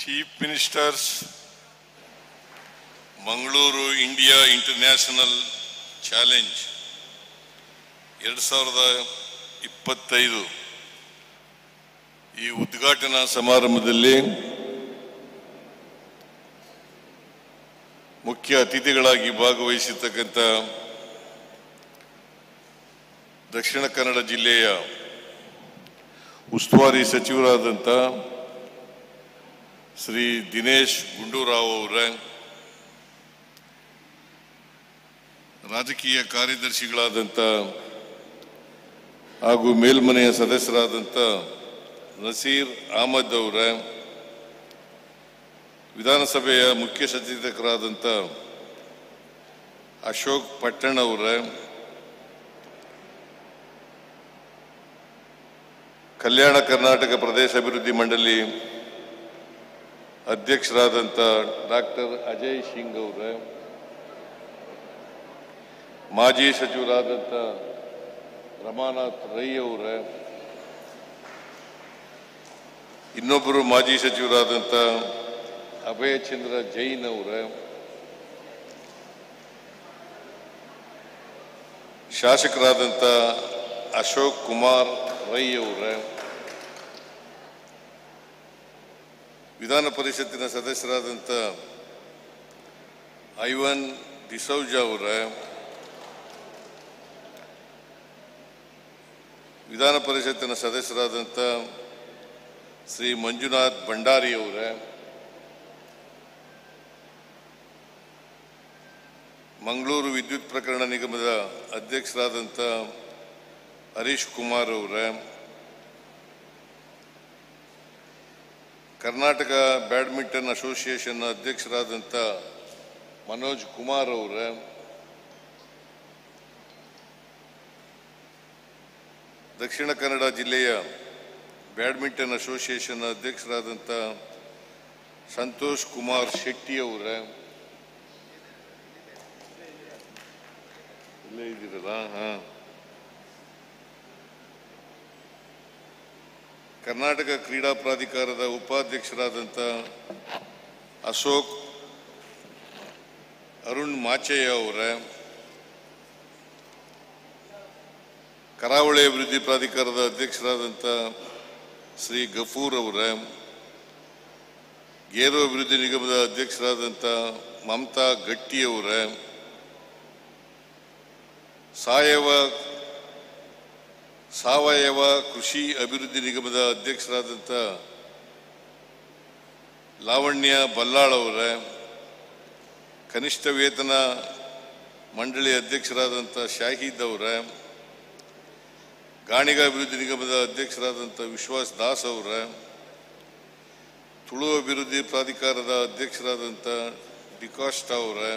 Chief Ministers, Mangaluru India International Challenge 2025 ಈ ಉದ್ಘಾಟನಾ ಸಮಾರಂಭದಲ್ಲಿ ಮುಖ್ಯ ಅತಿಥಿಗಳಾಗಿ ಭಾಗವಹಿಸಿರ್ತಕ್ಕಂಥ ದಕ್ಷಿಣ ಕನ್ನಡ ಜಿಲ್ಲೆಯ ಉಸ್ತುವಾರಿ ಸಚಿವರಾದಂಥ ಶ್ರೀ ದಿನೇಶ್ ಗುಂಡೂರಾವ್ ಅವರೇ, ರಾಜಕೀಯ ಕಾರ್ಯದರ್ಶಿಗಳಾದಂಥ ಹಾಗೂ ಮೇಲ್ಮನೆಯ ಸದಸ್ಯರಾದಂಥ ನಸೀರ್ ಅಹಮದ್ ಅವರೇ, ವಿಧಾನಸಭೆಯ ಮುಖ್ಯ ಸಚೇತಕರಾದಂಥ ಅಶೋಕ್ ಪಟ್ಟಣ್ ಅವರೇ, ಕಲ್ಯಾಣ ಕರ್ನಾಟಕ ಪ್ರದೇಶ ಅಭಿವೃದ್ಧಿ ಮಂಡಳಿ ಅಧ್ಯಕ್ಷರಾದಂಥ ಡಾಕ್ಟರ್ ಅಜಯ್ ಸಿಂಗ್ ಅವರೇ, ಮಾಜಿ ಸಚಿವರಾದಂಥ ರಮಾನಾಥ್ ರೈ ಅವರೇ, ಇನ್ನೊಬ್ಬರು ಮಾಜಿ ಸಚಿವರಾದಂಥ ಅಭಯ್ ಚಂದ್ರ ಜೈನ್ ಅವರೇ, ಶಾಸಕರಾದಂಥ ಅಶೋಕ್ ಕುಮಾರ್ ರೈ ಅವರೇ, ವಿಧಾನ ಪರಿಷತ್ತಿನ ಸದಸ್ಯರಾದಂಥ ಐವನ್ ಡಿಸೌಜ ಅವರೇ, ವಿಧಾನ ಪರಿಷತ್ತಿನ ಸದಸ್ಯರಾದಂಥ ಶ್ರೀ ಮಂಜುನಾಥ್ ಭಂಡಾರಿ ಅವರೇ, ಮಂಗಳೂರು ವಿದ್ಯುತ್ ಪ್ರಕರಣ ನಿಗಮದ ಅಧ್ಯಕ್ಷರಾದಂಥ ಹರೀಶ್ ಕುಮಾರ್ ಅವರೇ, ಕರ್ನಾಟಕ ಬ್ಯಾಡ್ಮಿಂಟನ್ ಅಸೋಸಿಯೇಷನ್ ಅಧ್ಯಕ್ಷರಾದಂಥ ಮನೋಜ್ ಕುಮಾರ್ ಅವರೇ, ದಕ್ಷಿಣ ಕನ್ನಡ ಜಿಲ್ಲೆಯ ಬ್ಯಾಡ್ಮಿಂಟನ್ ಅಸೋಸಿಯೇಷನ್ ಅಧ್ಯಕ್ಷರಾದಂಥ ಸಂತೋಷ್ ಕುಮಾರ್ ಶೆಟ್ಟಿ ಅವರೇ, ಇಲ್ಲೇ ಇದ್ದೀರಲ್ಲ, ಕರ್ನಾಟಕ ಕ್ರೀಡಾ ಪ್ರಾಧಿಕಾರದ ಉಪಾಧ್ಯಕ್ಷರಾದಂಥ ಅಶೋಕ್ ಅರುಣ್ ಮಾಚಯ್ಯ ಅವರೇ, ಕರಾವಳಿ ಅಭಿವೃದ್ಧಿ ಪ್ರಾಧಿಕಾರದ ಅಧ್ಯಕ್ಷರಾದಂಥ ಶ್ರೀ ಗಫೂರ್ ಅವರೇ, ಗೇರು ಅಭಿವೃದ್ಧಿ ನಿಗಮದ ಅಧ್ಯಕ್ಷರಾದಂಥ ಮಮತಾ ಗಟ್ಟಿ ಅವರೇ, ಸಾವಯವ ಕೃಷಿ ಅಭಿವೃದ್ಧಿ ನಿಗಮದ ಅಧ್ಯಕ್ಷರಾದಂಥ ಲಾವಣ್ಯ ಬಲ್ಲಾಳ್ ಅವರೇ, ಕನಿಷ್ಠ ವೇತನ ಮಂಡಳಿ ಅಧ್ಯಕ್ಷರಾದಂಥ ಶಾಹಿದ್ ಅವರೇ, ಗಾಣಿಗ ಅಭಿವೃದ್ಧಿ ನಿಗಮದ ಅಧ್ಯಕ್ಷರಾದಂಥ ವಿಶ್ವಾಸ್ ದಾಸ್ ಅವರೇ, ತುಳು ಅಭಿವೃದ್ಧಿ ಪ್ರಾಧಿಕಾರದ ಅಧ್ಯಕ್ಷರಾದಂಥ ಡಿಕಾಸ್ಟ್ ಅವರೇ,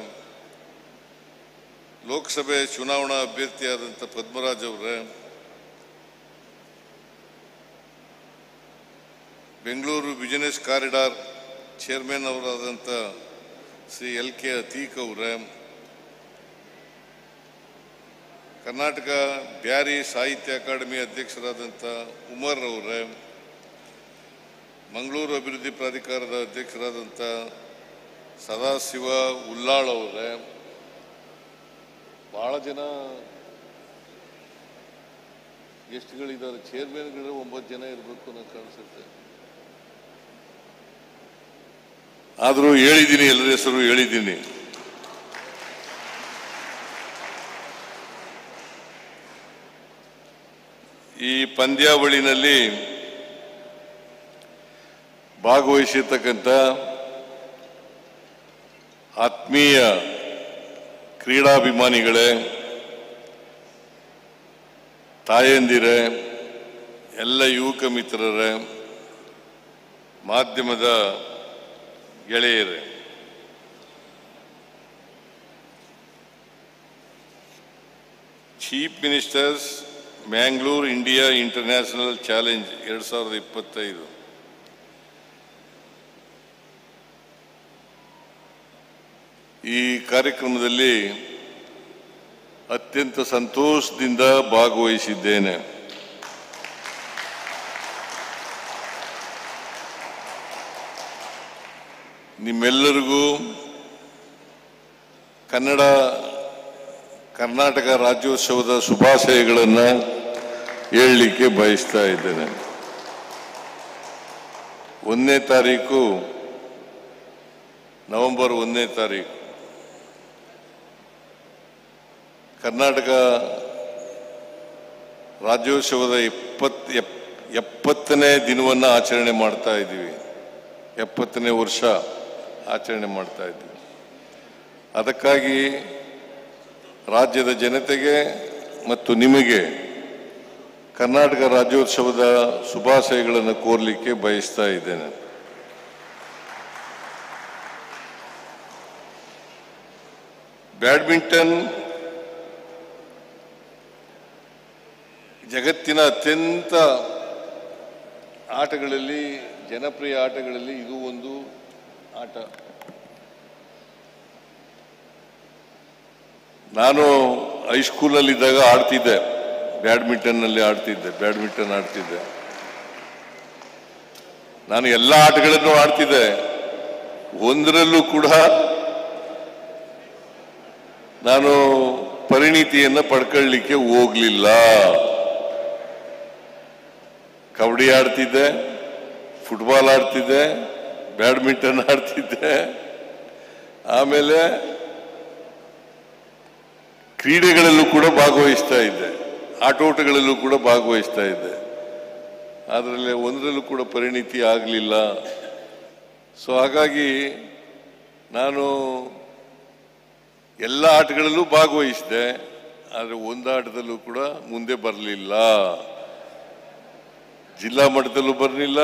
ಲೋಕಸಭೆ ಚುನಾವಣಾ ಅಭ್ಯರ್ಥಿಯಾದಂಥ ಪದ್ಮರಾಜ್ ಅವರೇ, ಬೆಂಗಳೂರು ಬಿಸಿನೆಸ್ ಕಾರಿಡಾರ್ ಚೇರ್ಮನ್ ಅವರಾದಂಥ ಶ್ರೀ ಎಲ್ ಕೆ ಅತೀಕ್ ಅವರೇ, ಕರ್ನಾಟಕ ಬ್ಯಾರಿ ಸಾಹಿತ್ಯ ಅಕಾಡೆಮಿ ಅಧ್ಯಕ್ಷರಾದಂಥ ಉಮರ್ ಅವರೇ, ಮಂಗಳೂರು ಅಭಿವೃದ್ಧಿ ಪ್ರಾಧಿಕಾರದ ಅಧ್ಯಕ್ಷರಾದಂಥ ಸದಾಶಿವ ಉಲ್ಲಾಳ್ ಅವರೇ, ಬಹಳ ಜನ ಗೆಸ್ಟ್ಗಳಿದ್ದಾರೆ, ಚೇರ್ಮನ್ಗಳು 9 ಜನ ಇರಬೇಕು ಅನ್ನೋ ಕಾಣಿಸುತ್ತೆ. ಆದರೂ ಹೇಳಿದ್ದೀನಿ, ಎಲ್ಲರ ಹೆಸರು ಹೇಳಿದ್ದೀನಿ. ಈ ಪಂದ್ಯಾವಳಿನಲ್ಲಿ ಭಾಗವಹಿಸಿರ್ತಕ್ಕಂಥ ಆತ್ಮೀಯ ಕ್ರೀಡಾಭಿಮಾನಿಗಳೇ, ತಾಯಂದಿರೇ, ಎಲ್ಲ ಯುವಕ ಮಿತ್ರರೇ, ಮಾಧ್ಯಮದ ಗೆಳೆಯರೇ, chief ministers Mangalore India international challenge 2025 ಈ ಕಾರ್ಯಕ್ರಮದಲ್ಲಿ ಅತ್ಯಂತ ಸಂತೋಷದಿಂದ ಭಾಗವಹಿಸಿದ್ದೇನೆ. ನಿಮ್ಮೆಲ್ಲರಿಗೂ ಕರ್ನಾಟಕ ರಾಜ್ಯೋತ್ಸವದ ಶುಭಾಶಯಗಳನ್ನು ಹೇಳಲಿಕ್ಕೆ ಬಯಸ್ತಾ ಇದ್ದೇನೆ. 1ನೇ ತಾರೀಕು ನವೆಂಬರ್ 1ನೇ ತಾರೀಕು ಕರ್ನಾಟಕ ರಾಜ್ಯೋತ್ಸವದ 70ನೇ ದಿನವನ್ನು ಆಚರಣೆ ಮಾಡ್ತಾ ಇದ್ದೀವಿ. 70ನೇ ವರ್ಷ ಆಚರಣೆ ಮಾಡ್ತಾ ಇದ್ದೀವಿ. ಅದಕ್ಕಾಗಿ ರಾಜ್ಯದ ಜನತೆಗೆ ಮತ್ತು ನಿಮಗೆ ಕರ್ನಾಟಕ ರಾಜ್ಯೋತ್ಸವದ ಶುಭಾಶಯಗಳನ್ನು ಕೋರಲಿಕ್ಕೆ ಬಯಸ್ತಾ ಇದ್ದೇನೆ. ಬ್ಯಾಡ್ಮಿಂಟನ್ ಜಗತ್ತಿನ ಅತ್ಯಂತ ಆಟಗಳಲ್ಲಿ, ಜನಪ್ರಿಯ ಆಟಗಳಲ್ಲಿ ಇದು ಒಂದು ಆಟ. ನಾನು ಹೈಸ್ಕೂಲಲ್ಲಿದ್ದಾಗ ಆಡ್ತಿದ್ದೆ, ಬ್ಯಾಡ್ಮಿಂಟನ್ ಆಡ್ತಿದ್ದೆ. ನಾನು ಎಲ್ಲ ಆಟಗಳನ್ನು ಆಡ್ತಿದ್ದೆ. ಒಂದರಲ್ಲೂ ಕೂಡ ನಾನು ಪರಿಣಿತಿಯನ್ನು ಪಡ್ಕೊಳ್ಳಿಕ್ಕೆ ಹೋಗ್ಲಿಲ್ಲ. ಕಬಡ್ಡಿ ಆಡ್ತಿದ್ದೆ, ಫುಟ್ಬಾಲ್ ಆಡ್ತಿದ್ದೆ, ಬ್ಯಾಡ್ಮಿಂಟನ್ ಆಡ್ತಿದ್ದೆ. ಆಮೇಲೆ ಕ್ರೀಡೆಗಳಲ್ಲೂ ಕೂಡ ಭಾಗವಹಿಸ್ತಾ ಇದ್ದೆ, ಆಟೋಟಗಳಲ್ಲೂ ಕೂಡ ಭಾಗವಹಿಸ್ತಾ ಇದ್ದೆ. ಅದರಲ್ಲಿ ಒಂದರಲ್ಲೂ ಕೂಡ ಪರಿಣಿತಿ ಆಗಲಿಲ್ಲ. ಸೊ ಹಾಗಾಗಿ ನಾನು ಎಲ್ಲ ಆಟಗಳಲ್ಲೂ ಭಾಗವಹಿಸಿದೆ, ಆದರೆ ಒಂದು ಆಟದಲ್ಲೂ ಕೂಡ ಮುಂದೆ ಬರಲಿಲ್ಲ. ಜಿಲ್ಲಾ ಮಟ್ಟದಲ್ಲೂ ಬರಲಿಲ್ಲ,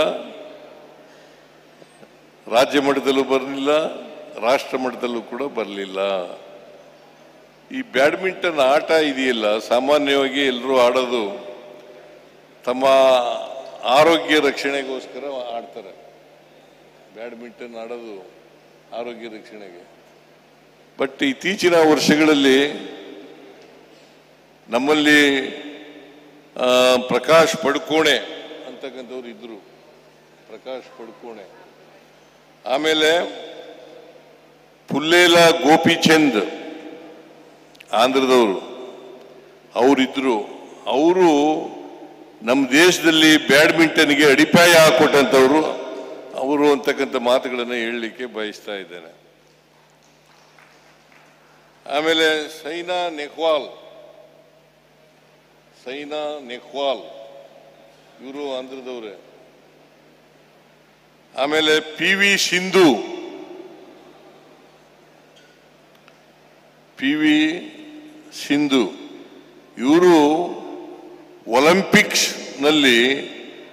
ರಾಜ್ಯ ಮಟ್ಟದಲ್ಲೂ ಬರಲಿಲ್ಲ, ರಾಷ್ಟ್ರ ಮಟ್ಟದಲ್ಲೂ ಕೂಡ ಬರಲಿಲ್ಲ. ಈ ಬ್ಯಾಡ್ಮಿಂಟನ್ ಆಟ ಇದೆಯಲ್ಲ, ಸಾಮಾನ್ಯವಾಗಿ ಎಲ್ಲರೂ ಆಡೋದು ತಮ್ಮ ಆರೋಗ್ಯ ರಕ್ಷಣೆಗೋಸ್ಕರ ಆಡ್ತಾರೆ. ಬ್ಯಾಡ್ಮಿಂಟನ್ ಆಡೋದು ಆರೋಗ್ಯ ರಕ್ಷಣೆಗೆ. ಬಟ್ ಇತ್ತೀಚಿನ ವರ್ಷಗಳಲ್ಲಿ ನಮ್ಮಲ್ಲಿ ಪ್ರಕಾಶ್ ಪಡುಕೋಣೆ ಅಂತಕ್ಕಂಥವ್ರು ಇದ್ರು. ಪ್ರಕಾಶ್ ಪಡುಕೋಣೆ, ಆಮೇಲೆ ಪುಲ್ಲೇಲ ಗೋಪಿಚಂದ್ ಆಂಧ್ರದವರು, ಅವರಿದ್ರು. ಅವರು ನಮ್ಮ ದೇಶದಲ್ಲಿ ಬ್ಯಾಡ್ಮಿಂಟನ್ಗೆ ಅಡಿಪಾಯ ಹಾಕೊಟ್ಟಂಥವ್ರು ಅವರು ಅಂತಕ್ಕಂಥ ಮಾತುಗಳನ್ನು ಹೇಳಲಿಕ್ಕೆ ಬಯಸ್ತಾ ಇದ್ದೇನೆ. ಆಮೇಲೆ ಸೈನಾ ನೆಹ್ವಾಲ್ ಇವರು ಆಂಧ್ರದವ್ರೆ. ಆಮೇಲೆ PV ಸಿಂಧು ಇವರು ಒಲಿಂಪಿಕ್ಸ್ ನಲ್ಲಿ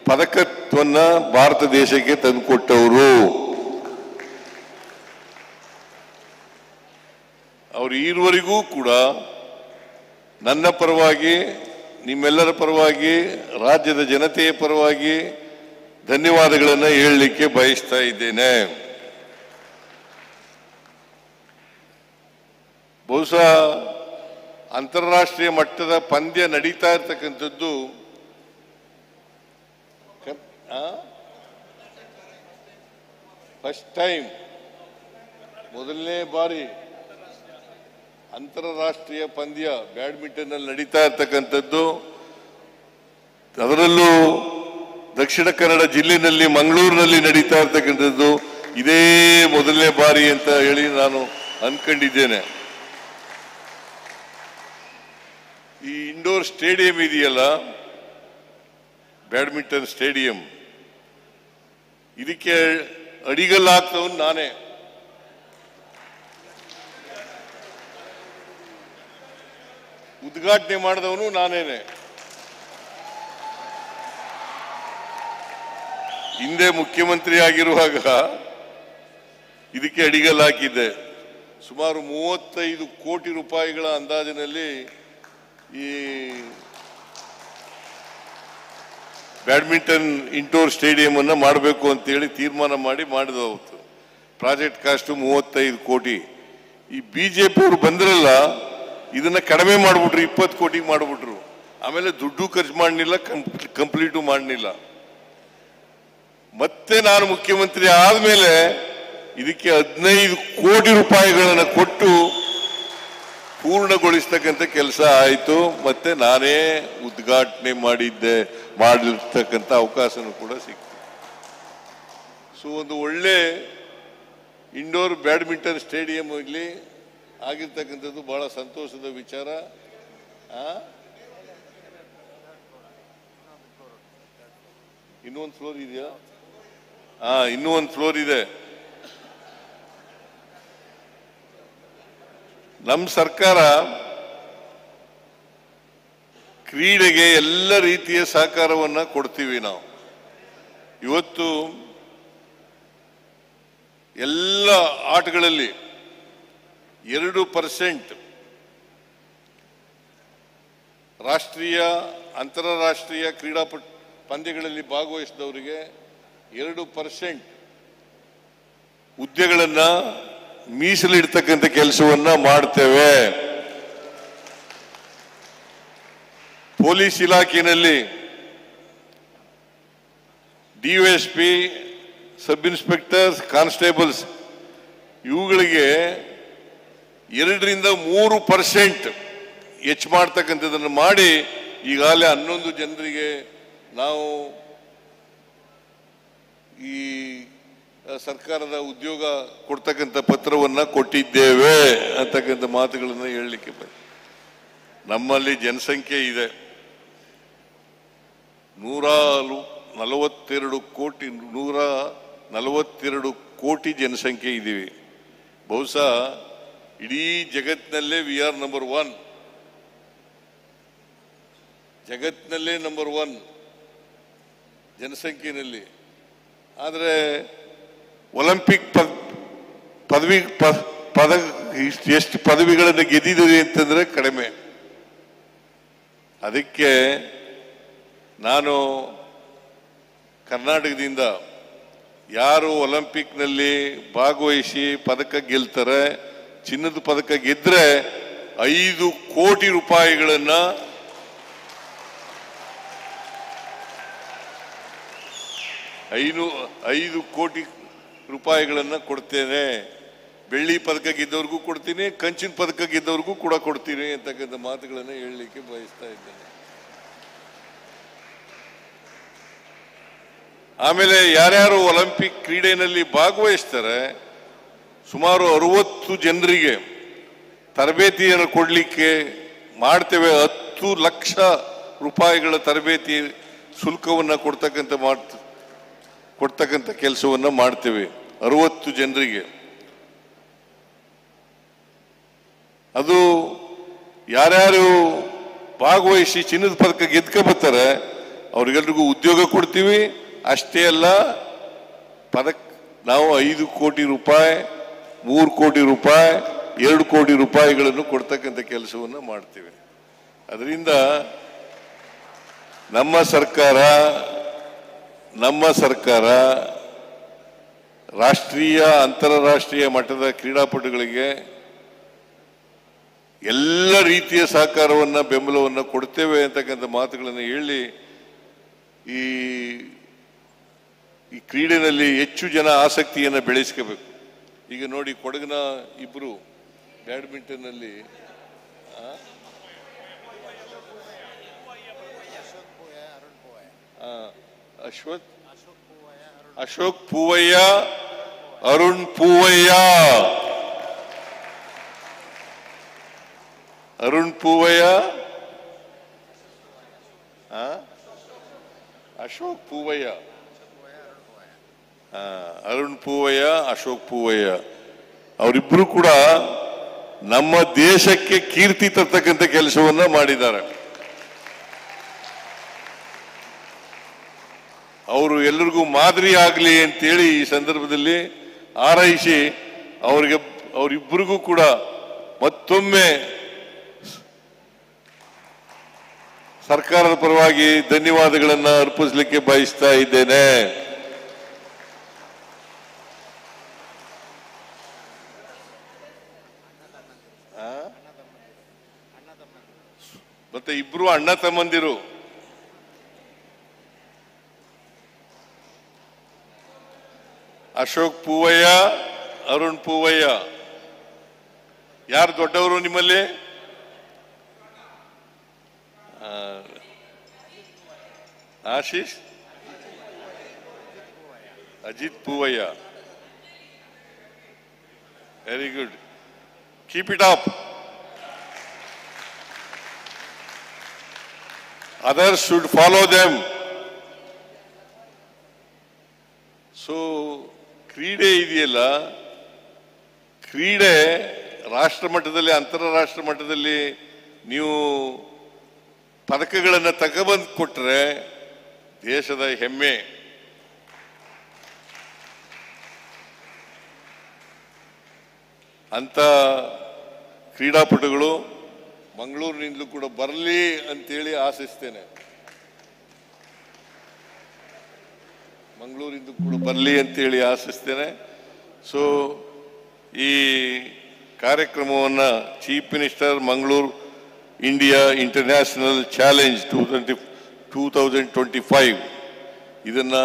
ಪದಕವನ್ನ ಭಾರತ ದೇಶಕ್ಕೆ ತಂದುಕೊಟ್ಟವರು. ಅವರು ಈವರೆಗೂ ಕೂಡ ನನ್ನ ಪರವಾಗಿ, ನಿಮ್ಮೆಲ್ಲರ ಪರವಾಗಿ, ರಾಜ್ಯದ ಜನತೆಯ ಪರವಾಗಿ ಧನ್ಯವಾದಗಳನ್ನು ಹೇಳಲಿಕ್ಕೆ ಬಯಸ್ತಾ ಇದ್ದೇನೆ. ಬಹುಶಃ ಅಂತಾರಾಷ್ಟ್ರೀಯ ಮಟ್ಟದ ಪಂದ್ಯ ನಡೀತಾ ಇರ್ತಕ್ಕಂಥದ್ದು ಫಸ್ಟ್ ಟೈಮ್, ಮೊದಲನೇ ಬಾರಿ ಅಂತಾರಾಷ್ಟ್ರೀಯ ಪಂದ್ಯ ಬ್ಯಾಡ್ಮಿಂಟನ್ ನಲ್ಲಿ ನಡೀತಾ ಇರ್ತಕ್ಕಂಥದ್ದು. ಅದರಲ್ಲೂ ದಕ್ಷಿಣ ಕನ್ನಡ ಜಿಲ್ಲೆಯಲ್ಲಿ ಮಂಗಳೂರಿನಲ್ಲಿ ನಡೀತಾ ಇರ್ತಕ್ಕಂಥದ್ದು ಇದೇ ಮೊದಲನೇ ಬಾರಿ ಅಂತ ಹೇಳಿ ನಾನು ಅನ್ಕೊಂಡಿದ್ದೇನೆ. ಈ ಇಂಡೋರ್ ಸ್ಟೇಡಿಯಂ ಇದೆಯಲ್ಲ, ಬ್ಯಾಡ್ಮಿಂಟನ್ ಸ್ಟೇಡಿಯಂ, ಇದಕ್ಕೆ ಅಡಿಗಲ್ಲಾಗ್ತವನು ನಾನೇ. ಉದ್ಘಾಟನೆ ಮಾಡಿದವನು ನಾನೇನೆ. ಹಿಂದೆ ಮುಖ್ಯಮಂತ್ರಿ ಆಗಿರುವಾಗ ಇದಕ್ಕೆ ಅಡಿಗಲ್ ಹಾಕಿದ್ದೆ. ಸುಮಾರು 35 ಕೋಟಿ ರೂಪಾಯಿಗಳ ಅಂದಾಜಿನಲ್ಲಿ ಈ ಬ್ಯಾಡ್ಮಿಂಟನ್ ಇಂಡೋರ್ ಸ್ಟೇಡಿಯಂ ಅನ್ನು ಮಾಡಬೇಕು ಅಂತೇಳಿ ತೀರ್ಮಾನ ಮಾಡಿದವು. ಪ್ರಾಜೆಕ್ಟ್ ಕಾಸ್ಟ್ 35 ಕೋಟಿ. ಈ ಬಿಜೆಪಿ ಅವರು ಬಂದ್ರಲ್ಲ, ಇದನ್ನ ಕಡಿಮೆ ಮಾಡಿಬಿಟ್ರು, 20 ಕೋಟಿಗೆ ಮಾಡಿಬಿಟ್ರು. ಆಮೇಲೆ ದುಡ್ಡು ಖರ್ಚು ಮಾಡಲಿಲ್ಲ, ಕಂಪ್ಲೀಟು ಮಾಡಲಿಲ್ಲ. ಮತ್ತೆ ನಾನು ಮುಖ್ಯಮಂತ್ರಿ ಆದ್ಮೇಲೆ ಇದಕ್ಕೆ 15 ಕೋಟಿ ರೂಪಾಯಿಗಳನ್ನು ಕೊಟ್ಟು ಪೂರ್ಣಗೊಳಿಸ್ತಕ್ಕಂಥ ಕೆಲಸ ಆಯಿತು. ಮತ್ತೆ ನಾನೇ ಉದ್ಘಾಟನೆ ಮಾಡಿರ್ತಕ್ಕಂಥ ಅವಕಾಶನೂ ಕೂಡ ಸಿಕ್ತು. ಸೊ ಒಂದು ಒಳ್ಳೆ ಇಂಡೋರ್ ಬ್ಯಾಡ್ಮಿಂಟನ್ ಸ್ಟೇಡಿಯಂ ಇಲ್ಲಿ ಆಗಿರ್ತಕ್ಕಂಥದ್ದು ಬಹಳ ಸಂತೋಷದ ವಿಚಾರ. ಇನ್ನೂ ಒಂದು ಫ್ಲೋರ್ ಇದೆಯಾ? ಇನ್ನೂ ಒಂದು ಫ್ಲೋರ್ ಇದೆ. ನಮ್ಮ ಸರ್ಕಾರ ಕ್ರೀಡೆಗೆ ಎಲ್ಲ ರೀತಿಯ ಸಹಕಾರವನ್ನ ಕೊಡ್ತೀವಿ. ನಾವು ಇವತ್ತು ಎಲ್ಲ ಆಟಗಳಲ್ಲಿ 2% ರಾಷ್ಟ್ರೀಯ ಅಂತಾರಾಷ್ಟ್ರೀಯ ಕ್ರೀಡಾ ಪಂದ್ಯಗಳಲ್ಲಿ ಭಾಗವಹಿಸಿದವರಿಗೆ 2% ಹುದ್ದೆಗಳನ್ನ ಮೀಸಲಿಡ್ತಕ್ಕಂಥ ಕೆಲಸವನ್ನ ಮಾಡ್ತೇವೆ. ಪೊಲೀಸ್ ಇಲಾಖೆಯಲ್ಲಿ ಡಿವೈಎಸ್ಪಿ, ಸಬ್ ಇನ್ಸ್ಪೆಕ್ಟರ್ಸ್, ಕಾನ್ಸ್ಟೇಬಲ್ಸ್ ಇವುಗಳಿಗೆ 2-3% ಹೆಚ್ಚು ಮಾಡ್ತಕ್ಕಂಥದ್ದನ್ನು ಮಾಡಿ ಈಗಾಗಲೇ 11 ಜನರಿಗೆ ನಾವು ಈ ಸರ್ಕಾರದ ಉದ್ಯೋಗ ಕೊಡ್ತಕ್ಕಂಥ ಪತ್ರವನ್ನ ಕೊಟ್ಟಿದ್ದೇವೆ ಅಂತಕ್ಕಂಥ ಮಾತುಗಳನ್ನು ಹೇಳಲಿಕ್ಕೆ ನಮ್ಮಲ್ಲಿ ಜನಸಂಖ್ಯೆ ಇದೆ 142 ಕೋಟಿ ಜನಸಂಖ್ಯೆ ಇದ್ದೀವಿ. ಬಹುಶಃ ಇಡೀ ಜಗತ್ತಿನಲ್ಲೇ ವಿ ಆರ್ ನಂಬರ್ 1, ಜಗತ್ತಿನಲ್ಲೇ ನಂಬರ್ 1 ಜನಸಂಖ್ಯೆಯಲ್ಲಿ. ಆದರೆ ಒಲಿಂಪಿಕ್ ಎಷ್ಟು ಪದವಿಗಳನ್ನು ಗೆದ್ದಿದ್ದೀರಿ ಅಂತಂದ್ರೆ ಕಡಿಮೆ. ಅದಕ್ಕೆ ನಾನು ಕರ್ನಾಟಕದಿಂದ ಯಾರು ಒಲಿಂಪಿಕ್ನಲ್ಲಿ ಭಾಗವಹಿಸಿ ಪದಕ ಗೆಲ್ತಾರೆ, ಚಿನ್ನದ ಪದಕ ಗೆದ್ರೆ 5 ಕೋಟಿ ರೂಪಾಯಿಗಳನ್ನ ಕೊಡ್ತೇನೆ. ಬೆಳ್ಳಿ ಪದಕ ಗೆದ್ದವ್ರಿಗೂ ಕೊಡ್ತೀನಿ, ಕಂಚಿನ ಪದಕ ಗೆದ್ದವ್ರಿಗೂ ಕೂಡ ಕೊಡ್ತೀನಿ ಅಂತಕ್ಕಂಥ ಮಾತುಗಳನ್ನು ಹೇಳಲಿಕ್ಕೆ ಬಯಸ್ತಾ ಇದ್ದೇನೆ. ಆಮೇಲೆ ಯಾರ್ಯಾರು ಒಲಿಂಪಿಕ್ ಕ್ರೀಡೆಯಲ್ಲಿ ಭಾಗವಹಿಸ್ತಾರೆ ಸುಮಾರು 60 ಜನರಿಗೆ ತರಬೇತಿಯನ್ನು ಕೊಡಲಿಕ್ಕೆ ಮಾಡ್ತೇವೆ. 10 ಲಕ್ಷ ರೂಪಾಯಿಗಳ ತರಬೇತಿ ಶುಲ್ಕವನ್ನು ಕೊಡ್ತಕ್ಕಂಥ ಕೆಲಸವನ್ನ ಮಾಡ್ತೇವೆ 60 ಜನರಿಗೆ. ಅದು ಯಾರ್ಯಾರು ಭಾಗವಹಿಸಿ ಚಿನ್ನದ ಪದಕ ಗೆದ್ಕೊಬರ್ತಾರೆ ಅವ್ರಿಗೆಲ್ರಿಗೂ ಉದ್ಯೋಗ ಕೊಡ್ತೀವಿ. ಅಷ್ಟೇ ಅಲ್ಲ, ನಾವು 5 ಕೋಟಿ ರೂಪಾಯಿ, 3 ಕೋಟಿ ರೂಪಾಯಿ, 2 ಕೋಟಿ ರೂಪಾಯಿಗಳನ್ನು ಕೊಡ್ತಕ್ಕಂಥ ಕೆಲಸವನ್ನು ಮಾಡ್ತೀವಿ. ಅದರಿಂದ ನಮ್ಮ ಸರ್ಕಾರ ರಾಷ್ಟ್ರೀಯ ಅಂತಾರಾಷ್ಟ್ರೀಯ ಮಟ್ಟದ ಕ್ರೀಡಾಪಟುಗಳಿಗೆ ಎಲ್ಲ ರೀತಿಯ ಸಹಕಾರವನ್ನ ಬೆಂಬಲವನ್ನು ಕೊಡ್ತೇವೆ ಅಂತಕ್ಕಂಥ ಮಾತುಗಳನ್ನು ಹೇಳಿ ಈ ಕ್ರೀಡೆಯಲ್ಲಿ ಹೆಚ್ಚು ಜನ ಆಸಕ್ತಿಯನ್ನು ಬೆಳೆಸ್ಕೋಬೇಕು. ಈಗ ನೋಡಿ, ಕೊಡಗಿನ ಇಬ್ರು ಬ್ಯಾಡ್ಮಿಂಟನ್ ಅಲ್ಲಿ ಅಶೋಕ್ ಪೂವಯ್ಯ, ಅರುಣ್ ಪೂವಯ್ಯ. ಅರುಣ್ ಪೂವಯ್ಯ, ಅಶೋಕ್ ಪೂವಯ್ಯ, ಅರುಣ್ ಪೂವಯ್ಯ, ಅಶೋಕ್ ಪೂವಯ್ಯ ಅವರಿಬ್ರು ಕೂಡ ನಮ್ಮ ದೇಶಕ್ಕೆ ಕೀರ್ತಿ ತರ್ತಕ್ಕಂಥ ಕೆಲಸವನ್ನ ಮಾಡಿದ್ದಾರೆ. ಅವರು ಎಲ್ಲರಿಗೂ ಮಾದರಿ ಆಗಲಿ ಅಂತೇಳಿ ಈ ಸಂದರ್ಭದಲ್ಲಿ ಹಾರೈಸಿ ಅವರಿಬ್ಬರಿಗೂ ಕೂಡ ಮತ್ತೊಮ್ಮೆ ಸರ್ಕಾರದ ಪರವಾಗಿ ಧನ್ಯವಾದಗಳನ್ನು ಅರ್ಪಿಸಲಿಕ್ಕೆ ಬಯಸ್ತಾ ಇದ್ದೇನೆ. ಮತ್ತೆ ಇಬ್ರು ಅಣ್ಣ ತಮ್ಮಂದಿರು. ಅಶೋಕ್ ಪೂವಯ್ಯ ಅರುಣ್ ಪೂವಯ್ಯ. ಯಾರು ದೊಡ್ಡವರು ನಿಮ್ಮಲ್ಲಿ? Ashish, Ajith Poovaiah. Very good, keep it up. Others should follow them. So ಕ್ರೀಡೆ ಇದೆಯಲ್ಲ, ಕ್ರೀಡೆ ರಾಷ್ಟ್ರ ಮಟ್ಟದಲ್ಲಿ ಅಂತಾರಾಷ್ಟ್ರ ಮಟ್ಟದಲ್ಲಿ ನೀವು ಪದಕಗಳನ್ನು ತಗೊಬಂದು ಕೊಟ್ಟರೆ ದೇಶದ ಹೆಮ್ಮೆ. ಅಂತ ಕ್ರೀಡಾಪಟುಗಳು ಮಂಗಳೂರಿನಿಂದಲೂ ಕೂಡ ಬರಲಿ ಅಂತೇಳಿ ಆಶಿಸ್ತೇನೆ. ಮಂಗಳೂರಿಂದ ಕೂಡ ಬರಲಿ ಅಂತೇಳಿ ಆಶಿಸ್ತೇನೆ. ಸೊ ಈ ಕಾರ್ಯಕ್ರಮವನ್ನು chief minister Mangaluru India international challenge 2025 ಇದನ್ನು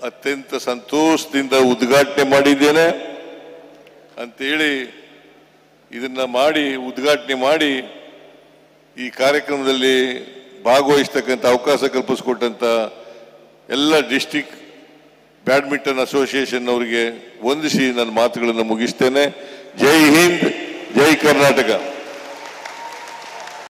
ಅತ್ಯಂತ ಸಂತೋಷದಿಂದ ಉದ್ಘಾಟನೆ ಮಾಡಿದ್ದೇನೆ ಅಂತೇಳಿ ಇದನ್ನು ಉದ್ಘಾಟನೆ ಮಾಡಿ ಈ ಕಾರ್ಯಕ್ರಮದಲ್ಲಿ ಭಾಗವಹಿಸ್ತಕ್ಕಂಥ ಅವಕಾಶ ಕಲ್ಪಿಸಿಕೊಟ್ಟಂಥ ಎಲ್ಲ ಡಿಸ್ಟ್ರಿಕ್ಟ್ ಬ್ಯಾಡ್ಮಿಂಟನ್ ಅಸೋಸಿಯೇಷನ್ ಅವರಿಗೆ ವಂದಿಸಿ ನನ್ನ ಮಾತುಗಳನ್ನು ಮುಗಿಸ್ತೇನೆ. ಜೈ ಹಿಂದ್, ಜೈ ಕರ್ನಾಟಕ.